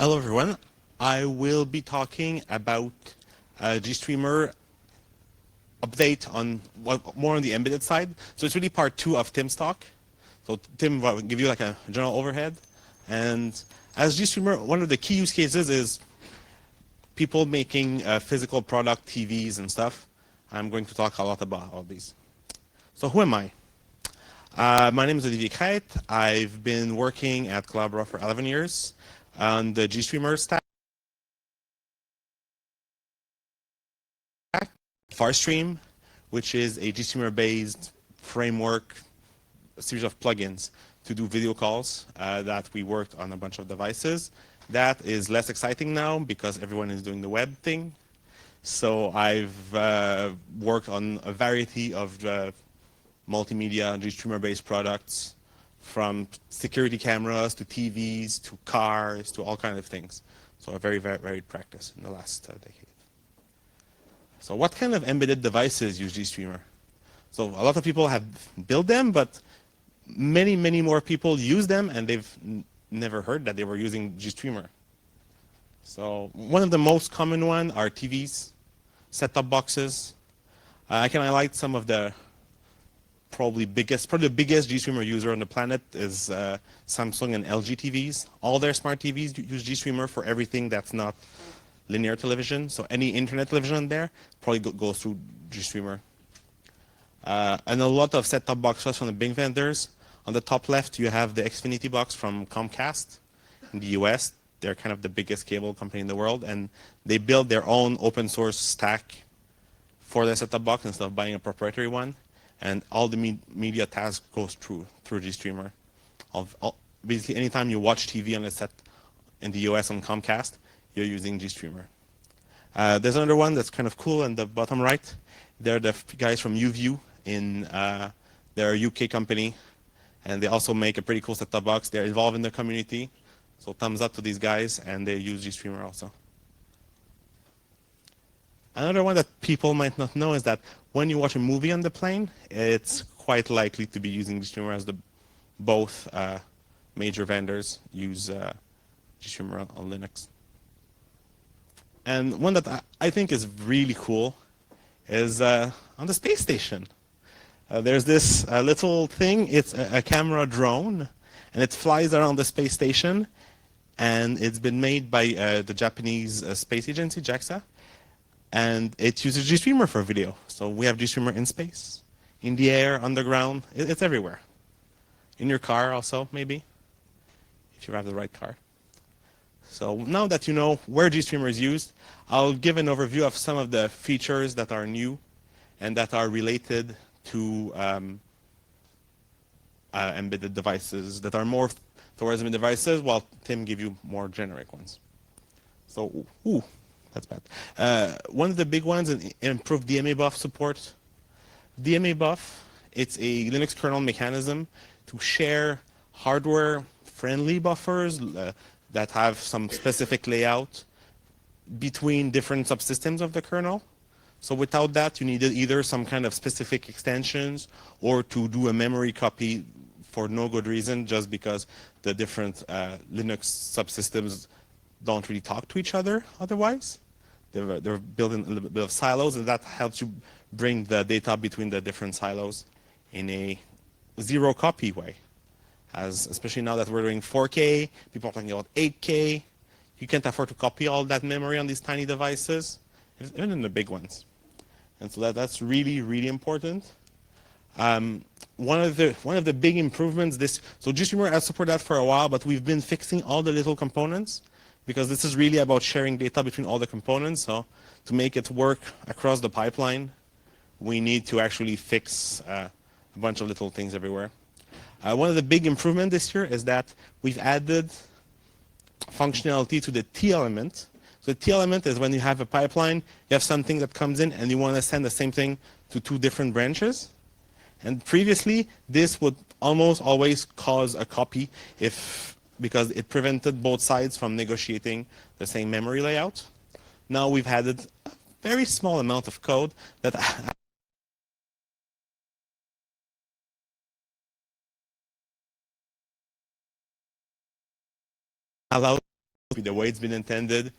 Hello everyone. I will be talking about GStreamer update on more on the embedded side. So it's really part 2 of Tim's talk. So Tim will give you like a general overhead. And as GStreamer, one of the key use cases is people making physical product TVs and stuff. I'm going to talk a lot about all these. So who am I? My name is Olivier Crête. I've been working at Collabora for 11 years on the GStreamer stack. FOSDEM, which is a GStreamer-based framework, a series of plugins to do video calls that we worked on a bunch of devices. That is less exciting now because everyone is doing the web thing. So I've worked on a variety of multimedia GStreamer-based products, from security cameras to TVs to cars to all kinds of things. So a very varied practice in the last decade. So what kind of embedded devices use GStreamer? So a lot of people have built them, but many more people use them and they've never heard that they were using GStreamer. So one of the most common ones are TVs, set-top boxes. I can highlight some of the probably the biggest GStreamer user on the planet is Samsung and LG TVs. All their smart TVs use GStreamer for everything that's not linear television. So any internet television on there probably goes through GStreamer. And a lot of set-top boxes from the big vendors. On the top left, you have the Xfinity box from Comcast in the US. They're kind of the biggest cable company in the world, and they build their own open source stack for the set-top box instead of buying a proprietary one. And all the media task goes through GStreamer. Basically, anytime you watch TV on a set in the US on Comcast, you're using GStreamer. There's another one that's kind of cool in the bottom right. They're the guys from UView. They're a UK company, and they also make a pretty cool set-top box. They're involved in the community, so thumbs up to these guys, and they use GStreamer also. Another one that people might not know is that when you watch a movie on the plane, it's quite likely to be using GStreamer, as both major vendors use GStreamer on Linux. And one that I think is really cool is on the space station. There's this little thing. It's a camera drone, and it flies around the space station. And it's been made by the Japanese space agency, JAXA. And it uses GStreamer for video. So we have GStreamer in space, in the air, underground. It's everywhere. In your car also, maybe, if you have the right car. So now that you know where GStreamer is used, I'll give an overview of some of the features that are new and that are related to embedded devices, that are more towards embedded devices, while Tim give you more generic ones. So, that's bad. One of the big ones is improved DMA buff support. DMA buff, it's a Linux kernel mechanism to share hardware-friendly buffers that have some specific layout between different subsystems of the kernel. So without that, you needed either some kind of specific extensions or to do a memory copy for no good reason, just because the different Linux subsystems don't really talk to each other otherwise. They're building a little bit of silos, and that helps you bring the data between the different silos in a zero copy way. Especially now that we're doing 4K, people are talking about 8K. You can't afford to copy all that memory on these tiny devices, even in the big ones. And so that's really important. One of the big improvements, so GStreamer has supported that for a while, but we've been fixing all the little components, because this is really about sharing data between all the components. So to make it work across the pipeline, we need to actually fix a bunch of little things everywhere. One of the big improvements this year is that we've added functionality to the T element. So the T element is when you have a pipeline, you have something that comes in and you want to send the same thing to two different branches. And previously, this would almost always cause a copy because it prevented both sides from negotiating the same memory layout. Now we've added a very small amount of code that allows the way it's been intended,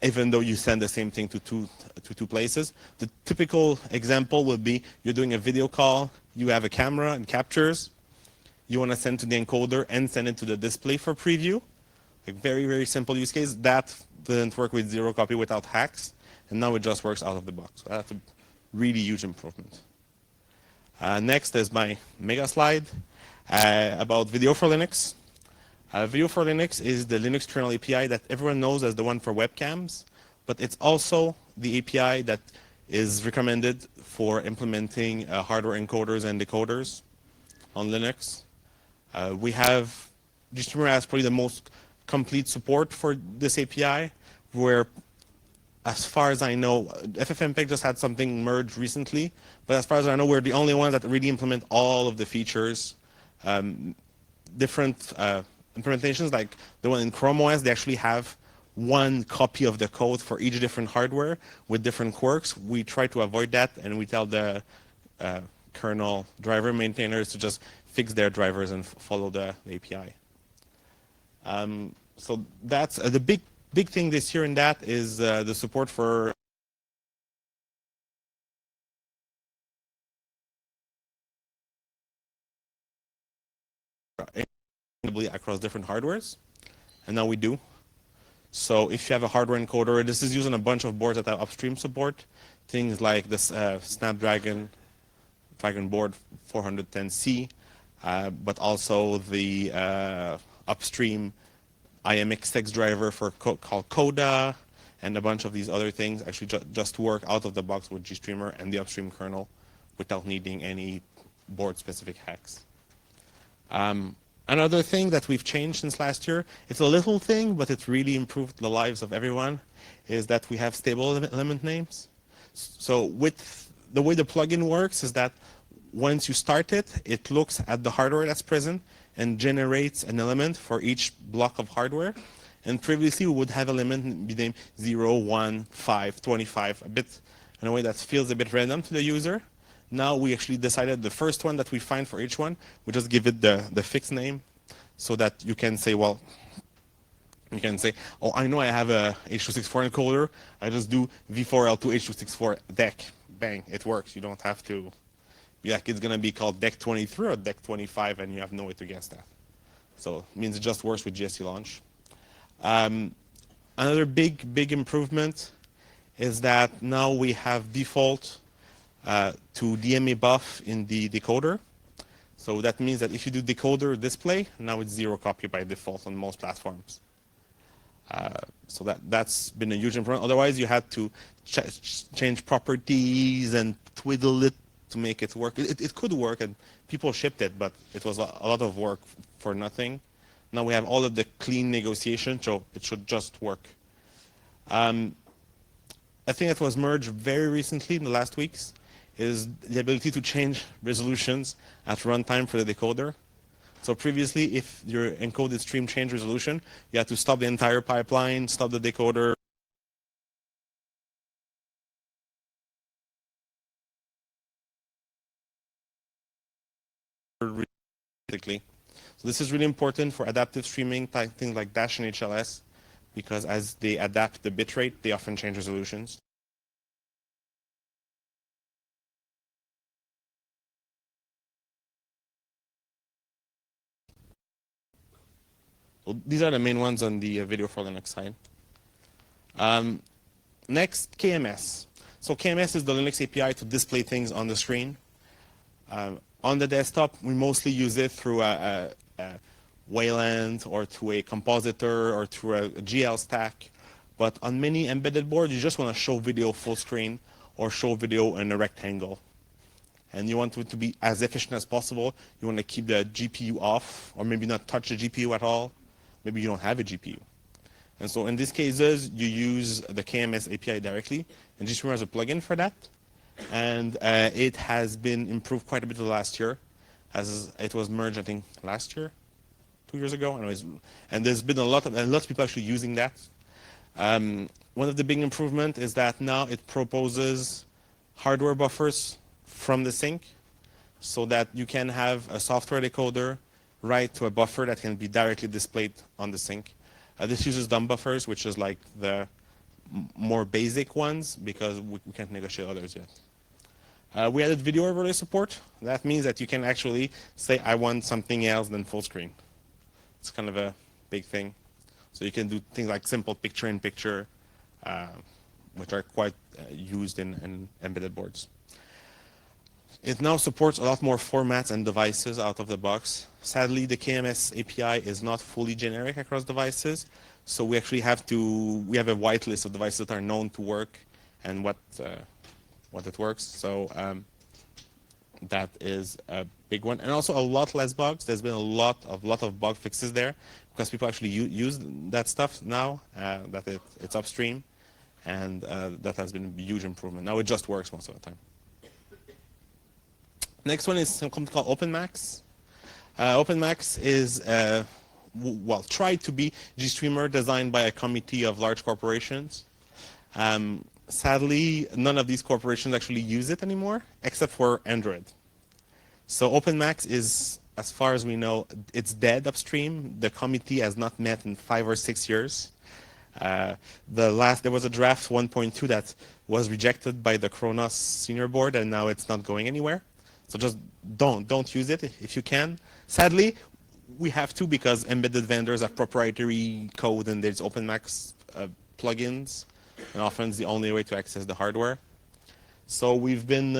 even though you send the same thing to two places. The typical example would be you're doing a video call, you have a camera and captures, you want to send to the encoder and send it to the display for preview. A very, very simple use case. That didn't work with zero copy without hacks, and now it just works out of the box. So that's a really huge improvement. Next is my mega slide about Video for Linux. Video for Linux is the Linux kernel API that everyone knows as the one for webcams, but it's also the API that is recommended for implementing hardware encoders and decoders on Linux. We have, GStreamer has probably the most complete support for this API, where, as far as I know, FFmpeg just had something merged recently, but as far as I know, we're the only ones that really implement all of the features. Different implementations, like the one in Chrome OS, they actually have one copy of the code for each different hardware with different quirks. We try to avoid that, and we tell the kernel driver maintainers to just fix their drivers and follow the API. So that's the big thing this year in that is the support for across different hardwares, and now we do. So if you have a hardware encoder, this is using a bunch of boards that have upstream support, things like this Snapdragon board 410C, but also the upstream IMX6 driver called Coda, and a bunch of these other things actually just work out of the box with GStreamer and the upstream kernel without needing any board-specific hacks. Another thing that we've changed since last year, it's a little thing, but it's really improved the lives of everyone, is that we have stable element names. So with the way the plugin works is that once you start it, it looks at the hardware that's present and generates an element for each block of hardware. And previously, we would have element be named 0, 1, 5, 25, a bit in a way that feels a bit random to the user. Now we actually decided the first one that we find for each one, we just give it the fixed name, so that you can say, well, you can say, oh, I know I have a H.264 encoder. I just do V4L2 H.264 deck. Bang, it works. You don't have to be like, it's going to be called deck 23 or deck 25, and you have no way to guess that. So it means it just works with GST launch. Another big improvement is that now we have default to DMA buff in the decoder. So that means that if you do decoder display, now it's zero copy by default on most platforms. So that's been a huge improvement. Otherwise, you had to change properties and twiddle it to make it work. It could work, and people shipped it, but it was a lot of work for nothing. Now we have all of the clean negotiation, so it should just work. I think that was merged very recently in the last weeks, is the ability to change resolutions at runtime for the decoder. So previously, if your encoded stream changed resolution, you had to stop the entire pipeline, stop the decoder. So this is really important for adaptive streaming, things like Dash and HLS, because as they adapt the bitrate, they often change resolutions. So these are the main ones on the video for Linux side. Next, KMS. So KMS is the Linux API to display things on the screen. On the desktop, we mostly use it through a Wayland or through a compositor or through a GL stack. But on many embedded boards, you just want to show video full screen or show video in a rectangle. And you want it to be as efficient as possible. You want to keep the GPU off, or maybe not touch the GPU at all. Maybe you don't have a GPU. And so in these cases, you use the KMS API directly, and GStreamer has a plugin for that. And it has been improved quite a bit last year, as it was merged, I think, last year, 2 years ago. Anyways, and there's been a lot of people actually using that. One of the big improvements is that now it proposes hardware buffers from the sink, so that you can have a software decoder write to a buffer that can be directly displayed on the sink. This uses dumb buffers, which is like the more basic ones because we can't negotiate others yet. We added video overlay support. That means that you can actually say, I want something else than full screen. It's kind of a big thing. So you can do things like simple picture-in-picture, which are quite used in embedded boards. It now supports a lot more formats and devices out of the box. Sadly, the KMS API is not fully generic across devices, so we actually have we have a whitelist of devices that are known to work and what it works. So that is a big one, and also a lot less bugs. There's been a lot of bug fixes there because people actually use that stuff now that it's upstream, and that has been a huge improvement. Now it just works most of the time. Next one is something called OpenMax. OpenMax is tried to be GStreamer designed by a committee of large corporations. Sadly, none of these corporations actually use it anymore, except for Android. So OpenMax is, as far as we know, it's dead upstream. The committee has not met in 5 or 6 years. There was a draft 1.2 that was rejected by the Kronos senior board, and now it's not going anywhere. So just don't use it if you can. Sadly, we have to because embedded vendors have proprietary code and there's OpenMax plugins, and often it's the only way to access the hardware. So we've been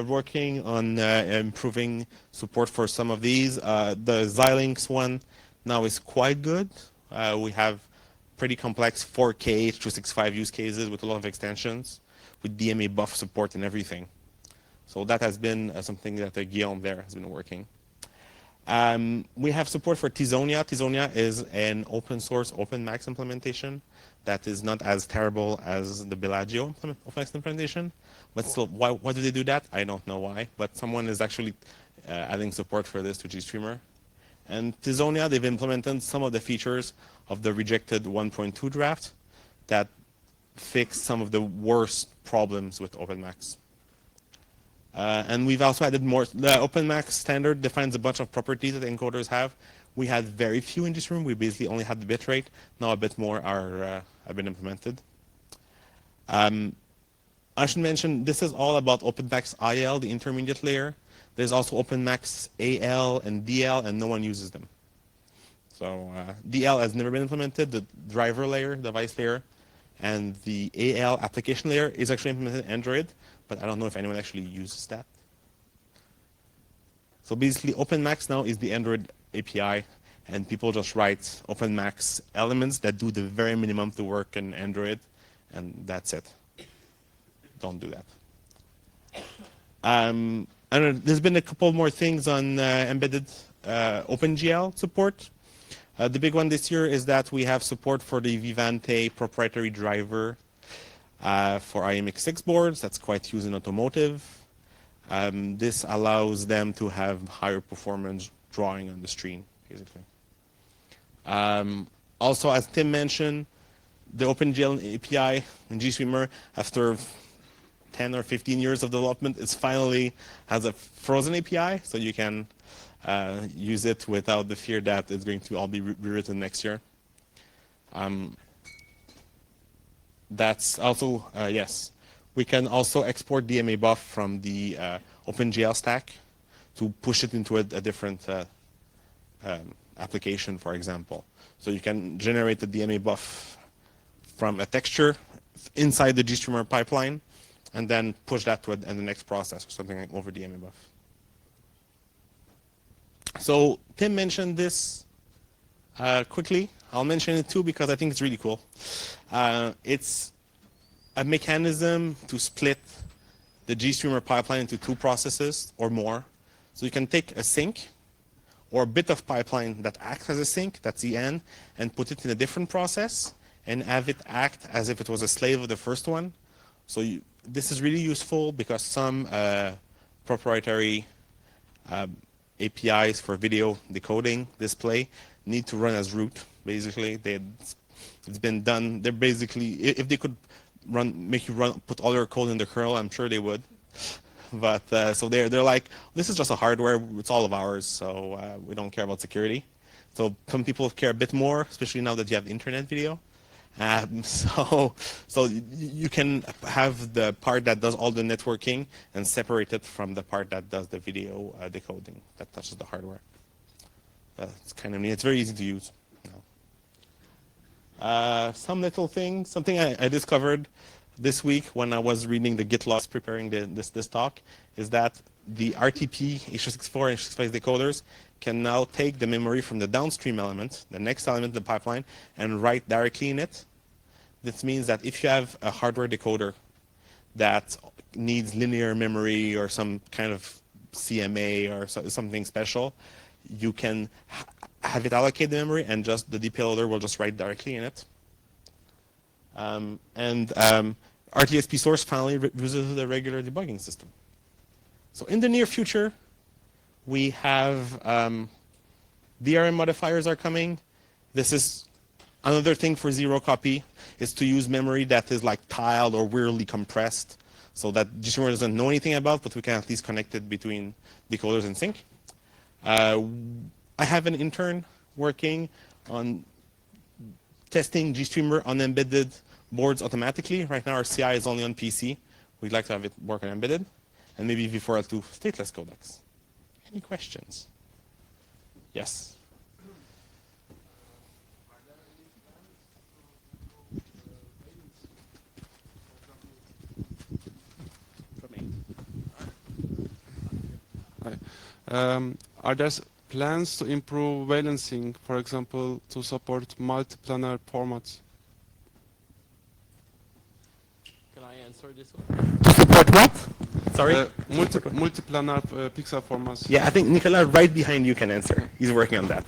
working on improving support for some of these. The Xilinx one now is quite good. We have pretty complex 4K H.265 use cases with a lot of extensions, with DMA buff support and everything. So that has been something that Guillaume there has been working. We have support for Tizonia. Tizonia is an open source OpenMax implementation that is not as terrible as the Bellagio OpenMax implementation. But still, why do they do that? I don't know why. But someone is actually adding support for this to GStreamer. And Tizonia, they've implemented some of the features of the rejected 1.2 draft that fix some of the worst problems with OpenMax. And we've also added more. The OpenMax standard defines a bunch of properties that encoders have. We had very few in GStreamer. We basically only had the bitrate. Now a bit more have been implemented. I should mention this is all about OpenMax IL, the intermediate layer. There's also OpenMax AL and DL, and no one uses them. So DL has never been implemented. The driver layer, device layer, and the AL application layer is actually implemented in Android, but I don't know if anyone actually uses that. So basically, OpenMax now is the Android API, and people just write OpenMax elements that do the very minimum to work in Android, and that's it. Don't do that. And there's been a couple more things on embedded OpenGL support. The big one this year is that we have support for the Vivante proprietary driver for IMX6 boards. That's quite used in automotive. This allows them to have higher performance drawing on the screen, basically. Also, as Tim mentioned, the OpenGL API in GStreamer, after 10 or 15 years of development, it finally has a frozen API, so you can use it without the fear that it's going to all be rewritten next year. That's also, yes. We can also export DMA buff from the OpenGL stack to push it into a different application, for example. So you can generate the DMA buff from a texture inside the GStreamer pipeline, and then push that to the next process or something like over DMA buff. So Tim mentioned this quickly. I'll mention it too because I think it's really cool. It's a mechanism to split the GStreamer pipeline into 2 processes or more. So you can take a sink or a bit of pipeline that acts as a sink, that's the N, and put it in a different process and have it act as if it was a slave of the first one. So this is really useful because some proprietary APIs for video decoding display need to run as root. Basically, it's been done. They're basically, if they could make you put all your code in the kernel, I'm sure they would. but so they're like, this is just a hardware. It's all of ours, so we don't care about security. So some people care a bit more, especially now that you have internet video. So you can have the part that does all the networking and separate it from the part that does the video decoding that touches the hardware. It's kind of neat. It's very easy to use. Some little thing, something I discovered this week when I was reading the Git logs preparing this talk, is that the RTP H.264 and H.265 decoders can now take the memory from the downstream element, the next element in the pipeline, and write directly in it. This means that if you have a hardware decoder that needs linear memory or some kind of CMA or something special, you can have it allocate the memory, and just the DP loader will just write directly in it. RTSP source finally uses the regular debugging system. So in the near future, we have DRM modifiers are coming. This is another thing for zero copy, is to use memory that is like tiled or weirdly compressed, so that GStreamer doesn't know anything about, but we can at least connect it between decoders and sync. I have an intern working on testing GStreamer on embedded boards automatically. Right now our CI is only on PC. We'd like to have it work on embedded, and maybe V4L2 stateless codecs. Any questions? Yes. Are there plans to improve balancing, for example, to support multi-planar formats? Can I answer this one? To support what? Sorry? Multi-planar pixel formats. Yeah, I think Nicolas right behind you can answer. He's working on that.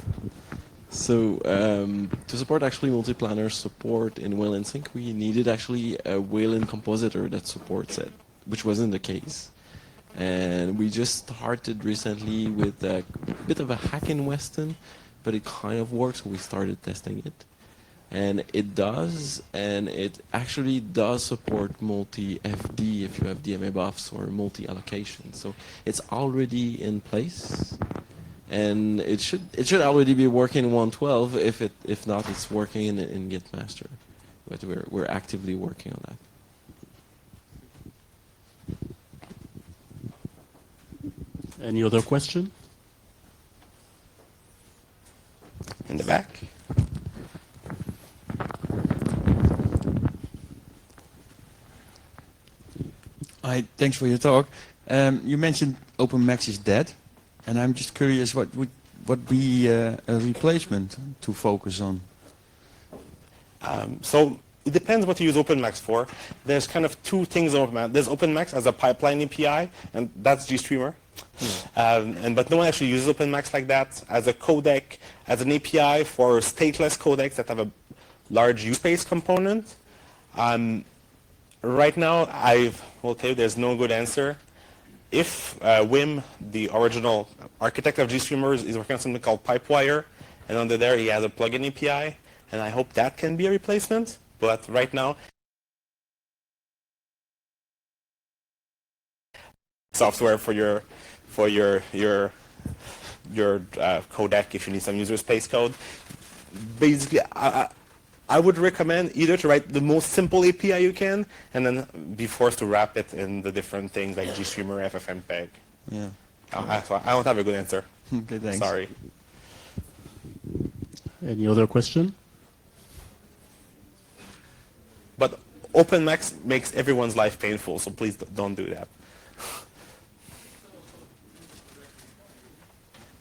So to support actually multi-planar support in Wayland Sync, we needed actually a Wayland compositor that supports it, which wasn't the case. And we just started recently with a bit of a hack in Weston, but it kind of works, so we started testing it. And it does, and it actually does support multi-FD if you have DMA buffs or multi-allocation. So it's already in place, and it should already be working in 112. If not, it's working in Git master. But we're actively working on that. Any other question? In the back. Hi, thanks for your talk. You mentioned OpenMax is dead, and I'm just curious what would be a replacement to focus on? So it depends what you use OpenMax for. There's kind of two things on OpenMax. There's OpenMax as a pipeline API, and that's GStreamer. But no one actually uses OpenMax like that as a codec, as an API for stateless codecs that have a large use space component. Right now, I will tell you there's no good answer. If Wim, the original architect of GStreamer, is working on something called Pipewire, and under there he has a plugin API, and I hope that can be a replacement. But right now, software for your codec if you need some user space code. Basically, I would recommend either to write the most simple API you can, and then be forced to wrap it in the different things like GStreamer, FFmpeg. Yeah. I don't have a good answer. Okay, thanks. Sorry. Any other question? But OpenMax makes everyone's life painful, so please don't do that.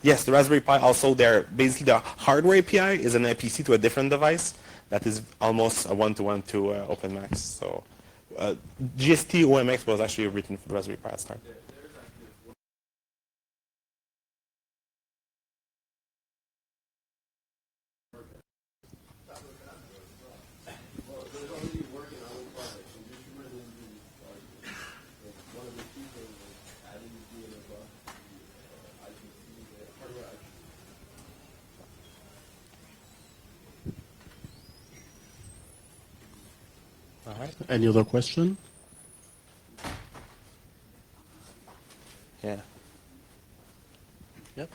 Yes, the Raspberry Pi also there. Basically, the hardware API is an IPC to a different device that is almost a one-to-one to OpenMax. So GST OMX was actually written for the Raspberry Pi at start. All right. Any other question? Yeah. Yep.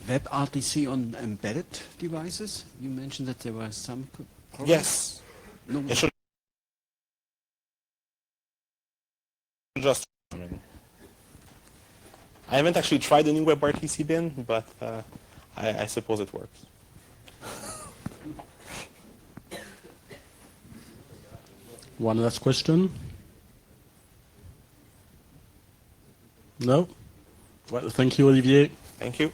WebRTC on embedded devices? You mentioned that there were some problems. Yes. No. It should just. I haven't actually tried the new WebRTC bin, but I suppose it works. One last question? No? Well, thank you, Olivier. Thank you.